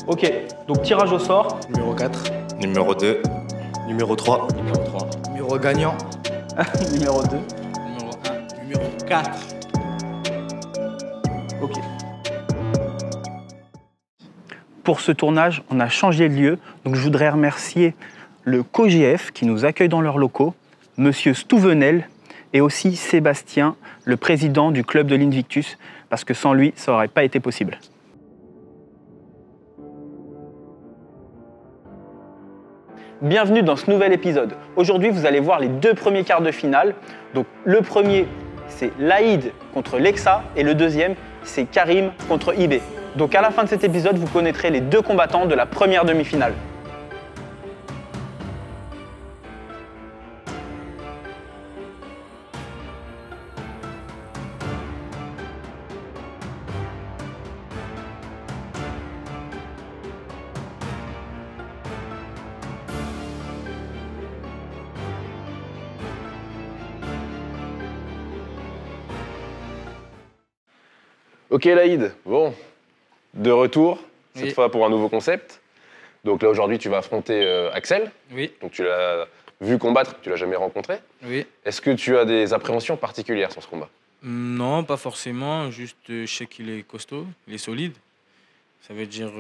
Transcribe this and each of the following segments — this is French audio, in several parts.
Ok, donc tirage au sort. Numéro 4. Numéro 2. Numéro 3. Numéro 3. Numéro gagnant. Numéro 2. Numéro 1. Numéro 4. Ok. Pour ce tournage, on a changé de lieu, donc je voudrais remercier le COGF qui nous accueille dans leurs locaux, Monsieur Stouvenel et aussi Sébastien, le président du club de l'Invictus, parce que sans lui, ça n'aurait pas été possible. Bienvenue dans ce nouvel épisode. Aujourd'hui, vous allez voir les deux premiers quarts de finale. Donc, le premier, c'est Laïd contre Lexa et le deuxième, c'est Karim contre IB. Donc, à la fin de cet épisode, vous connaîtrez les deux combattants de la première demi-finale. Ok Laïd, bon, de retour, cette Oui. fois pour un nouveau concept. Donc là aujourd'hui tu vas affronter Axel, Oui, donc tu l'as vu combattre, tu l'as jamais rencontré. oui. Est-ce que tu as des appréhensions particulières sur ce combat? Non, pas forcément. Juste, je sais qu'il est costaud, il est solide. Ça veut dire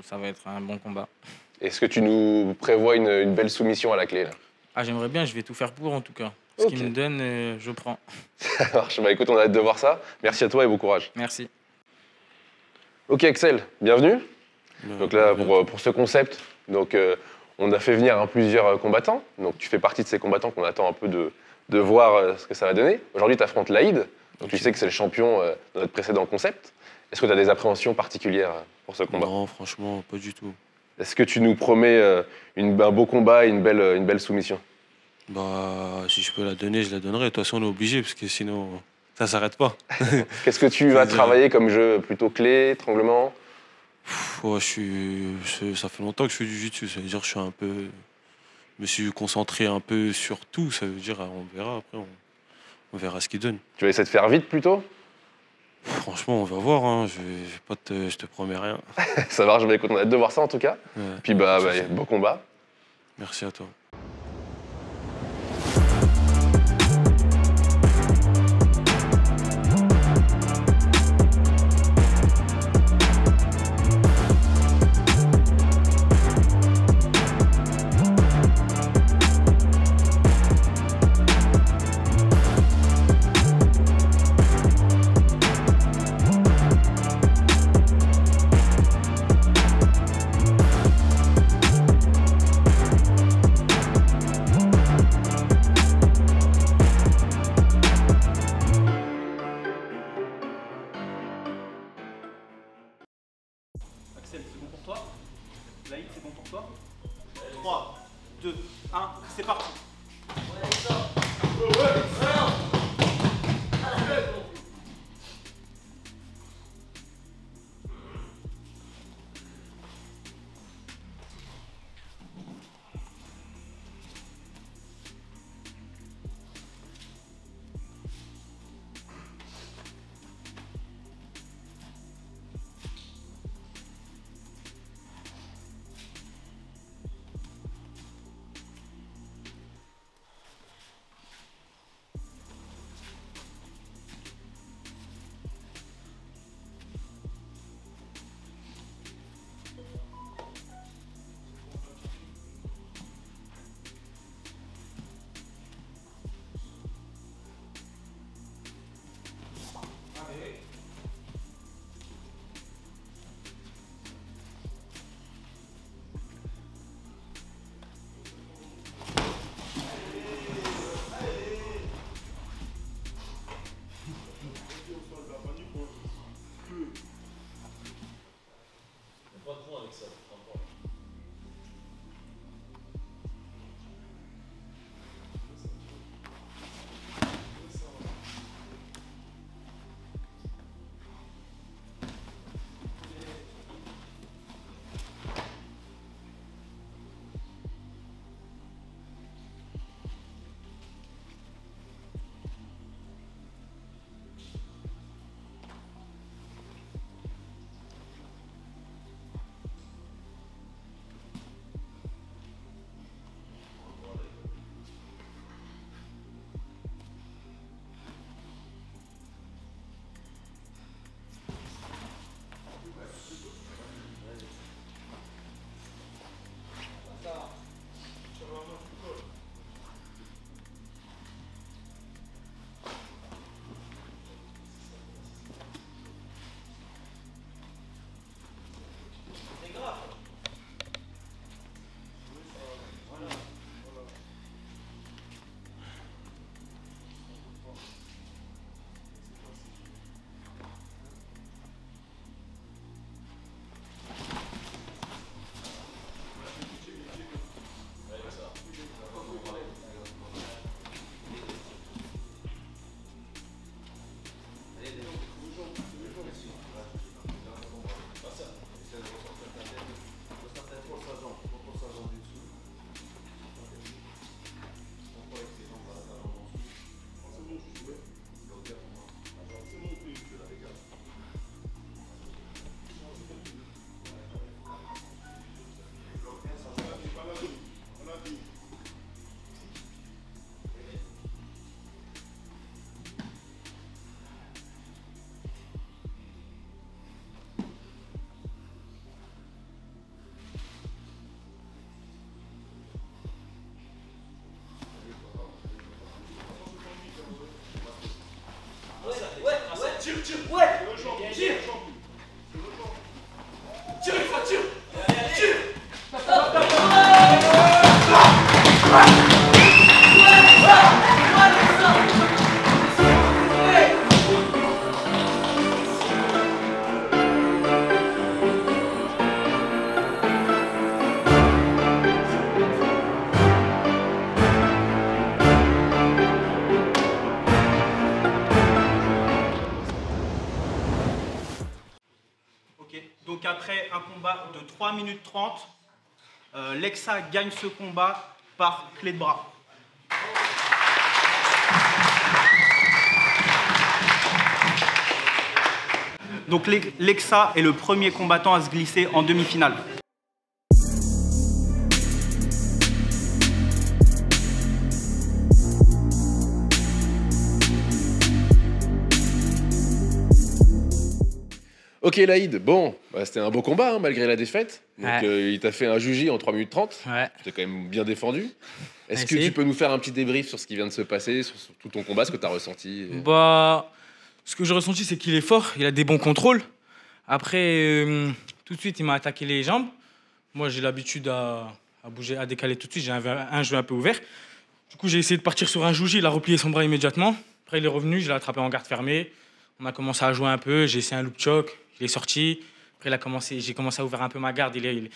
ça va être un bon combat. Est-ce que tu nous prévois une belle soumission à la clé là? Ah, j'aimerais bien, je vais tout faire pour en tout cas. Ce Ok. qu'il me donne, je prends. Ça marche, bah écoute on a hâte de voir ça. Merci à toi et bon courage. Merci. Ok Axel, bienvenue. Donc là pour ce concept, donc, on a fait venir plusieurs combattants. Donc tu fais partie de ces combattants qu'on attend un peu de voir ce que ça va donner. Aujourd'hui tu affrontes Laïd, donc tu sais que c'est le champion de notre précédent concept. Est-ce que tu as des appréhensions particulières pour ce combat? Non, franchement, pas du tout. Est-ce que tu nous promets un beau combat et une belle soumission? Bah, si je peux la donner, je la donnerai. De toute façon, on est obligé, parce que sinon, ça s'arrête pas. Qu'est-ce que tu vas travailler comme jeu? Plutôt clé, étranglement? Ouais, ça fait longtemps que je fais du jiu-jitsu. Ça veut dire que je suis un peu. Je me suis concentré un peu sur tout. Ça veut dire, on verra après, on verra ce qu'il donne. Tu vas essayer de faire vite plutôt? Franchement, on va voir. Hein. Je te promets rien. Ça marche, bah écoute, on a hâte de voir ça en tout cas. Ouais, Puis pas de souci. bon combat. Merci à toi. Axel, c'est bon pour toi? Laïd, c'est bon pour toi? 3, 2, 1, c'est parti. Ok, donc après un combat de 3 minutes 30, Lexa gagne ce combat par clé de bras. Donc Lexa est le premier combattant à se glisser en demi-finale. Ok Laïd, bon, bah, c'était un beau combat hein, malgré la défaite. Donc Ouais. il t'a fait un juji en 3 minutes 30. Ouais. Tu t'es quand même bien défendu. Est-ce que Merci. tu peux nous faire un petit débrief sur ce qui vient de se passer, sur tout ton combat, ce que tu as ressenti Bah, ce que j'ai ressenti, c'est qu'il est fort, il a des bons contrôles. Après, tout de suite, il m'a attaqué les jambes. Moi, j'ai l'habitude à bouger, à décaler tout de suite. J'ai un jeu un peu ouvert. Du coup, j'ai essayé de partir sur un jouji, il a replié son bras immédiatement. Après, il est revenu, je l'ai attrapé en garde fermée. On a commencé à jouer un peu, j'ai essayé un loop choke, il est sorti. Après, j'ai commencé à ouvrir un peu ma garde, il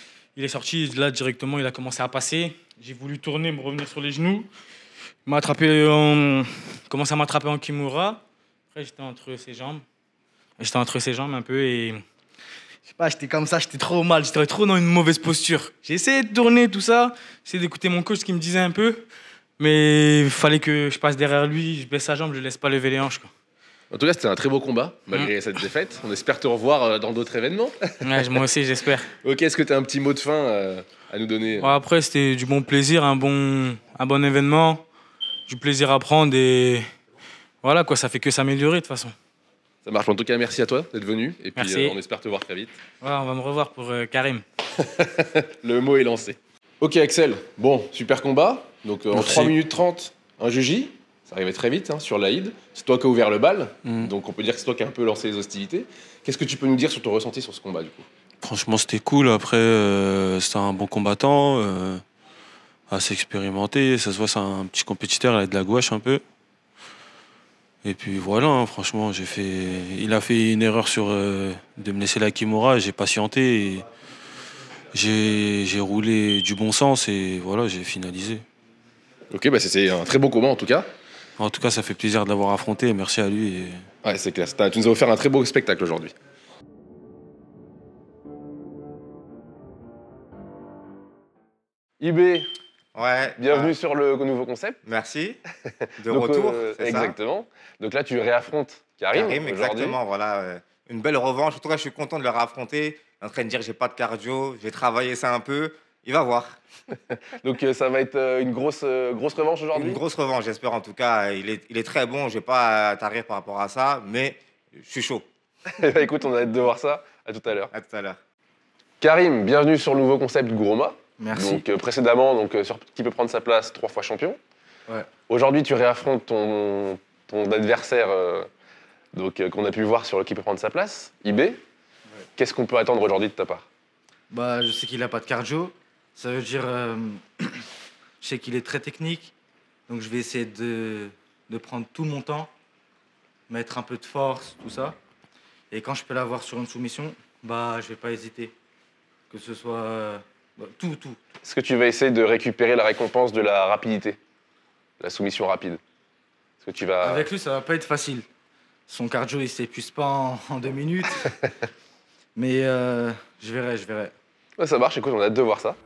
est sorti. Là, directement, il a commencé à passer. J'ai voulu tourner, me revenir sur les genoux. Il m'a commencé à m'attraper en kimura. Après, j'étais entre ses jambes. J'étais entre ses jambes un peu et... Je sais pas, j'étais comme ça, j'étais trop mal, j'étais trop dans une mauvaise posture. J'ai essayé de tourner, tout ça, j'ai essayé d'écouter mon coach, ce qu'il me disait un peu. Mais il fallait que je passe derrière lui, je baisse sa jambe, je le laisse pas lever les hanches, quoi. En tout cas, c'était un très beau combat, malgré cette défaite. On espère te revoir dans d'autres événements. Ouais, moi aussi, j'espère. Ok, est-ce que tu as un petit mot de fin à nous donner Ouais, après, c'était du bon plaisir, un bon événement, du plaisir à prendre et voilà, quoi, ça fait que s'améliorer de toute façon. Ça marche. En tout cas, merci à toi d'être venu. Et puis, Merci. on espère te voir très vite. Voilà, on va me revoir pour Karim. Le mot est lancé. Ok, Axel. Bon, super combat. Donc, en Merci. 3 minutes 30, un juji. Ça arrivait très vite hein, sur l'Aïd. C'est toi qui as ouvert le bal. Donc, on peut dire que c'est toi qui as un peu lancé les hostilités. Qu'est-ce que tu peux nous dire sur ton ressenti sur ce combat, du coup? Franchement, c'était cool. Après, c'était un bon combattant, assez expérimenté. Ça se voit, c'est un petit compétiteur, il a de la gouache un peu. Et puis voilà, hein, franchement, il a fait une erreur de me laisser la kimura. J'ai patienté et j'ai roulé du bon sens et voilà, j'ai finalisé. Ok, bah c'est un très beau combat en tout cas. En tout cas, ça fait plaisir de l'avoir affronté. Merci à lui. Et... Ouais, c'est clair. Tu nous as offert un très beau spectacle aujourd'hui. IB, Ouais. bienvenue sur le nouveau concept. Merci. De Donc, retour. C'est ça exactement. Donc là, tu réaffrontes Karim, Karim, aujourd'hui. exactement. Voilà, une belle revanche. En tout cas, je suis content de le réaffronter. Il est en train de dire j'ai pas de cardio, j'ai travaillé ça un peu. Il va voir. Donc ça va être une grosse revanche aujourd'hui. Une grosse revanche, j'espère en tout cas. Il est très bon. Je vais pas tarir par rapport à ça, mais je suis chaud. Eh ben, écoute, on a hâte de voir ça. À tout à l'heure. À tout à l'heure. Karim, bienvenue sur le nouveau concept Gourma. Merci. Donc précédemment, sur Qui peut prendre sa place, 3 fois champion. Ouais. Aujourd'hui, tu réaffrontes ton adversaire qu'on a pu voir sur le Qui peut prendre sa place, IB. Qu'est-ce qu'on peut attendre aujourd'hui de ta part? Bah, je sais qu'il n'a pas de cardio. Ça veut dire, je sais qu'il est très technique. Donc, je vais essayer de prendre tout mon temps, mettre un peu de force, tout ça. Et quand je peux l'avoir sur une soumission, bah, je vais pas hésiter. Que ce soit tout. Est-ce que tu vas essayer de récupérer la récompense de la rapidité, la soumission rapide? Est-ce que tu vas... Avec lui, ça va pas être facile. Son cardio, il s'épuise pas en 2 minutes. Mais je verrai. Ouais, ça marche, écoute, on a hâte de voir ça.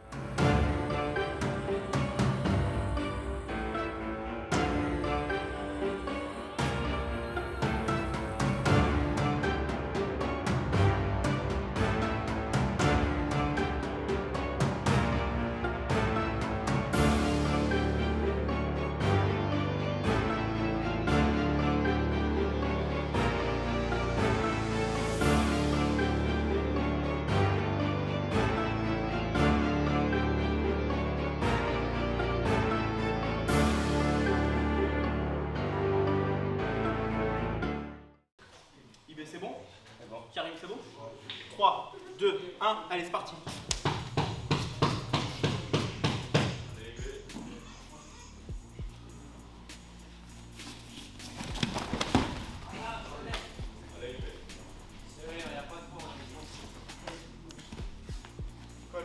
bon? Karim, c'est bon? 3, 2, 1, allez, c'est parti. Colle.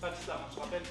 Pas ça, je te rappelle.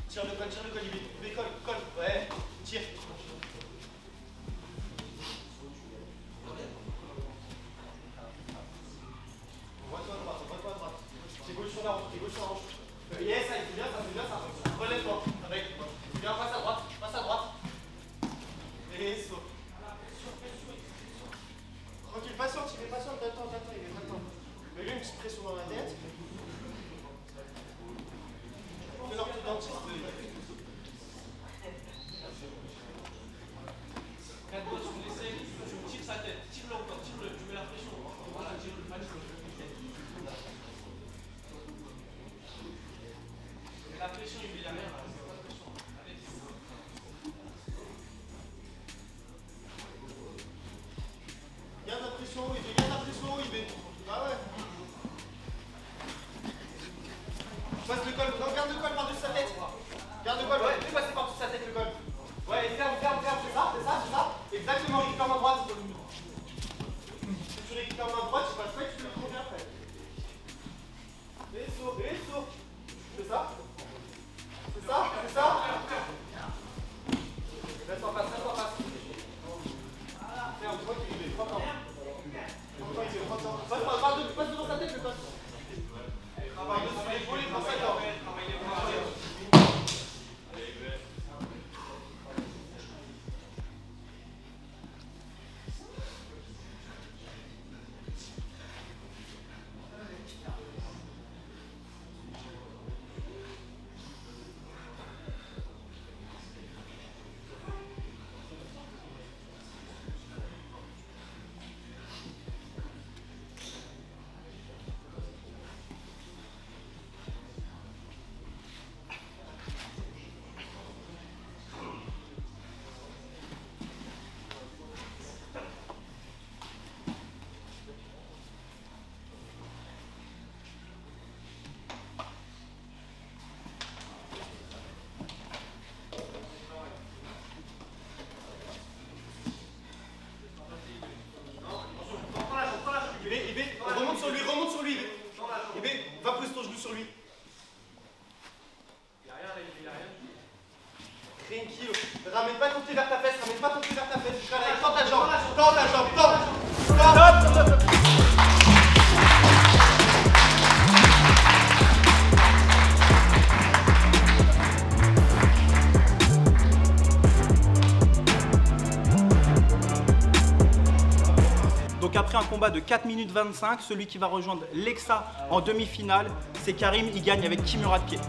Tire le col, il colle, ouais, tire. Envoie-toi à droite. T'es gauche sur la hanche, Yes, ça, c'est bien ça. Relève-toi, avec. Viens, passe à droite. Et saut. Tranquille, patiente, t'attends, il est pas le temps. Mets-lui une petite pression dans la tête. Fais l'orthodontiste. Quatre doigts sur l'aisselle, tu tires sa tête, tire-le encore, tu mets la pression. Voilà, tire-le. La pression, il met la mer. Garde la pression, il met. Ah ouais. Passe le col, non, garde le col par-dessus sa tête. Garde le col, ouais, fais passer par-dessus sa tête le col. Ouais, et ferme, c'est ça. Exactement, récupère ma droite. Si tu récupères ma droite, je passe pas et tu le prends bien après. Et saut. C'est ça. Reste en face. Ferme, tu vois qu'il est 3 temps. Passe devant sa tête le col. Par-dessus l'épaule et passe à l'or. Remonte sur lui. Va poser ton genou sur lui. Il n'y a rien. Tranquille. Ramène pas ton pied vers ta fesse. Tends ta jambe. Stop. Donc après un combat de 4 minutes 25, celui qui va rejoindre Lexa en demi-finale, c'est Karim, il gagne avec Kimura de pied.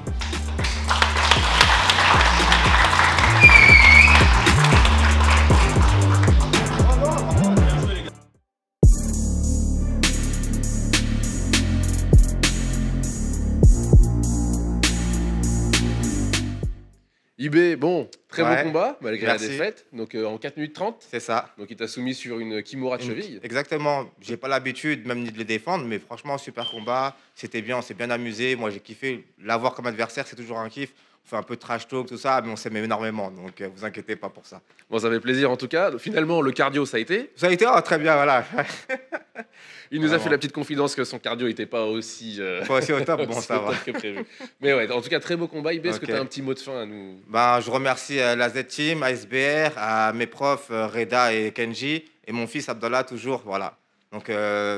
IB, bon, très Ouais. beau combat, malgré Merci. la défaite. Donc en 4 minutes 30. C'est ça. Donc il t'a soumis sur une kimura de cheville. Exactement. J'ai pas l'habitude même ni de les défendre, mais franchement, super combat. C'était bien, on s'est bien amusé. Moi, j'ai kiffé. L'avoir comme adversaire, c'est toujours un kiff. On fait un peu de trash talk, tout ça, mais on s'aime énormément. Donc, vous inquiétez pas pour ça. Bon, ça fait plaisir en tout cas. Finalement, le cardio, ça a été. Ça a été très bien, voilà. Il nous a Vraiment. fait la petite confidence que son cardio n'était pas aussi, Pas aussi au top, bon, aussi ça au va. top que prévu. Mais ouais, en tout cas, très beau combat. IB, est-ce que Ok. tu as un petit mot de fin à nous? Ben, je remercie la Z-Team, ASBR, à mes profs Reda et Kenji, et mon fils Abdallah, toujours. Voilà. Donc,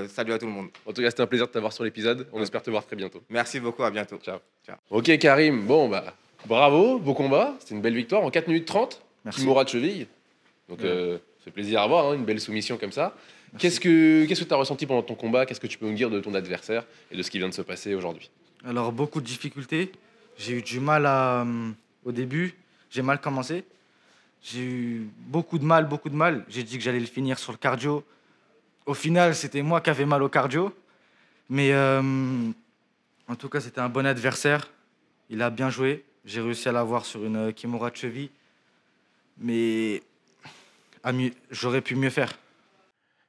salut à tout le monde. En tout cas, c'était un plaisir de t'avoir sur l'épisode. On espère te voir très bientôt. Merci beaucoup, à bientôt. Ciao. Ciao. Ok, Karim. Bon, bah, bravo, beau combat. C'était une belle victoire en 4 minutes 30. Merci. Kimura de cheville. Donc, c'est plaisir à voir, hein, une belle soumission comme ça. Qu'est-ce que tu as ressenti pendant ton combat? Qu'est-ce que tu peux nous dire de ton adversaire et de ce qui vient de se passer aujourd'hui? Alors, beaucoup de difficultés. J'ai eu du mal au début. J'ai mal commencé. J'ai eu beaucoup de mal. J'ai dit que j'allais le finir sur le cardio. Au final, c'était moi qui avais mal au cardio. Mais en tout cas, c'était un bon adversaire. Il a bien joué. J'ai réussi à l'avoir sur une kimura de cheville. Mais j'aurais pu mieux faire.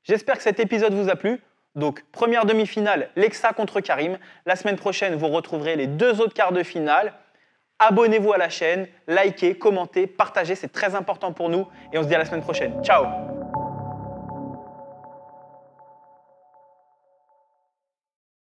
J'espère que cet épisode vous a plu. Donc, première demi-finale, Lexa contre Karim. La semaine prochaine, vous retrouverez les 2 autres quarts de finale. Abonnez-vous à la chaîne, likez, commentez, partagez, c'est très important pour nous. Et on se dit à la semaine prochaine. Ciao!